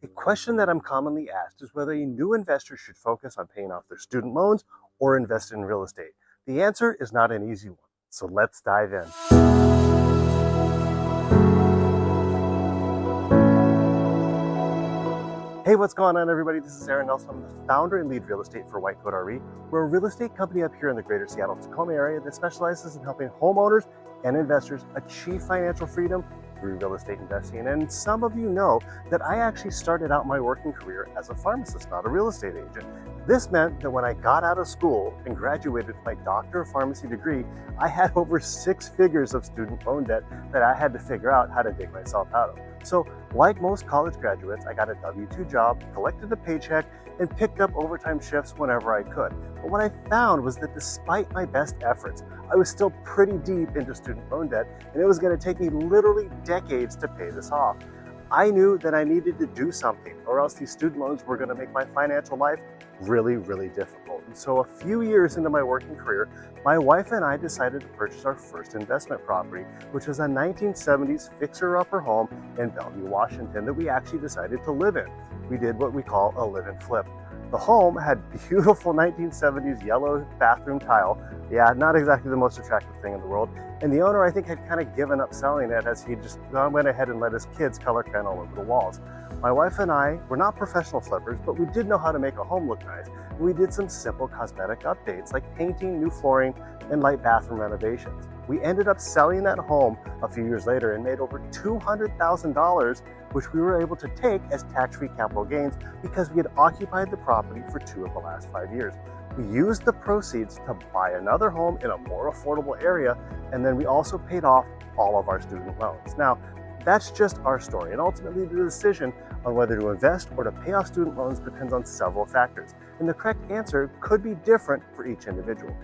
A question that I'm commonly asked is whether a new investor should focus on paying off their student loans or invest in real estate. The answer is not an easy one, so let's dive in. Hey, what's going on, everybody? This is Aaron Nelson. I'm the founder and lead real estate for White Coat RE. We're a real estate company up here in the greater Seattle-Tacoma area that specializes in helping homeowners and investors achieve financial freedom through real estate investing. And some of you know that I actually started out my working career as a pharmacist, not a real estate agent. This meant that when I got out of school and graduated with my Doctor of Pharmacy degree, I had over 6 figures of student loan debt that I had to figure out how to dig myself out of. So, like most college graduates, I got a W-2 job, collected a paycheck, and picked up overtime shifts whenever I could. But what I found was that despite my best efforts, I was still pretty deep into student loan debt, and it was going to take me literally decades to pay this off. I knew that I needed to do something, or else these student loans were going to make my financial life really, really difficult. And so a few years into my working career, my wife and I decided to purchase our first investment property, which was a 1970s fixer-upper home in Bellevue, Washington, that we actually decided to live in. We did what we call a live and flip. The home had beautiful 1970s yellow bathroom tile. Yeah, not exactly the most attractive thing in the world. And the owner, I think, had kind of given up selling it as he just went ahead and let his kids color crayon all over the walls. My wife and I were not professional flippers, but we did know how to make a home look nice. We did some simple cosmetic updates like painting, new flooring, and light bathroom renovations. We ended up selling that home a few years later and made over $200,000, which we were able to take as tax-free capital gains because we had occupied the property for 2 of the last 5 years. We used the proceeds to buy another home in a more affordable area, and then we also paid off all of our student loans. Now, that's just our story, and ultimately the decision on whether to invest or to pay off student loans depends on several factors, and the correct answer could be different for each individual.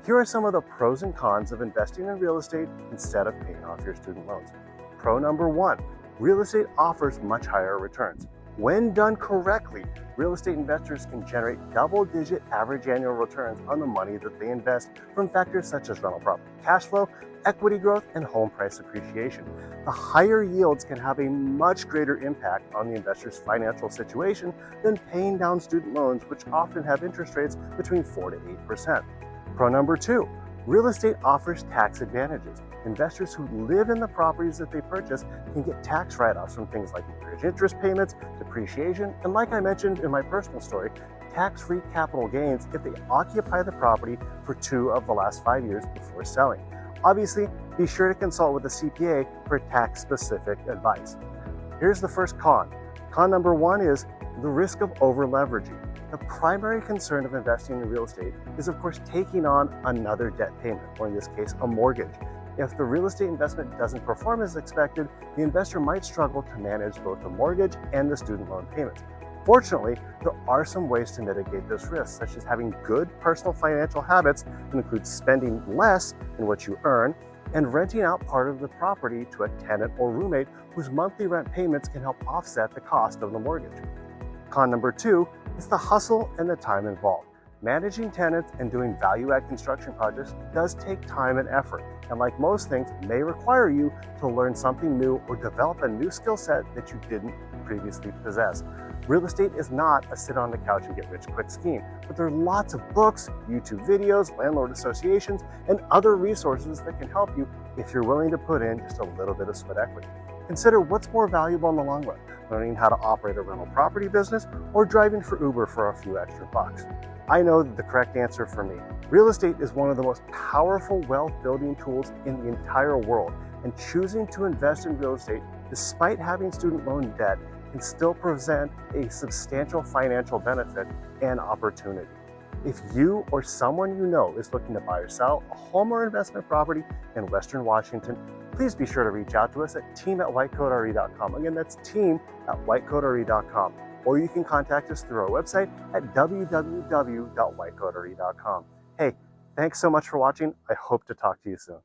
Here are some of the pros and cons of investing in real estate instead of paying off your student loans. Pro number 1, real estate offers much higher returns. When done correctly, real estate investors can generate double-digit average annual returns on the money that they invest from factors such as rental property cash flow, equity growth, and home price appreciation. The higher yields can have a much greater impact on the investor's financial situation than paying down student loans, which often have interest rates between 4 to 8%. Pro number 2, real estate offers tax advantages. Investors who live in the properties that they purchase can get tax write-offs from things like mortgage interest payments, depreciation, and like I mentioned in my personal story, tax-free capital gains if they occupy the property for 2 of the last 5 years before selling. Obviously, be sure to consult with a CPA for tax-specific advice. Here's the first con. Con number 1 is the risk of over-leveraging. The primary concern of investing in real estate is, of course, taking on another debt payment, or in this case, a mortgage. If the real estate investment doesn't perform as expected, the investor might struggle to manage both the mortgage and the student loan payments. Fortunately, there are some ways to mitigate this risk, such as having good personal financial habits that include spending less than what you earn and renting out part of the property to a tenant or roommate whose monthly rent payments can help offset the cost of the mortgage. Con number 2 is the hustle and the time involved. Managing tenants and doing value-add construction projects does take time and effort, and like most things, may require you to learn something new or develop a new skill set that you didn't previously possess. Real estate is not a sit-on-the-couch-and-get-rich-quick scheme, but there are lots of books, YouTube videos, landlord associations, and other resources that can help you if you're willing to put in just a little bit of sweat equity. Consider what's more valuable in the long run, learning how to operate a rental property business or driving for Uber for a few extra bucks. I know the correct answer for me. Real estate is one of the most powerful wealth-building tools in the entire world, and choosing to invest in real estate despite having student loan debt can still present a substantial financial benefit and opportunity. If you or someone you know is looking to buy or sell a home or investment property in Western Washington, please be sure to reach out to us at team@whitecoatre.com. Again, that's team@whitecoatre.com. Or you can contact us through our website at www.whitecoatre.com. Hey, thanks so much for watching. I hope to talk to you soon.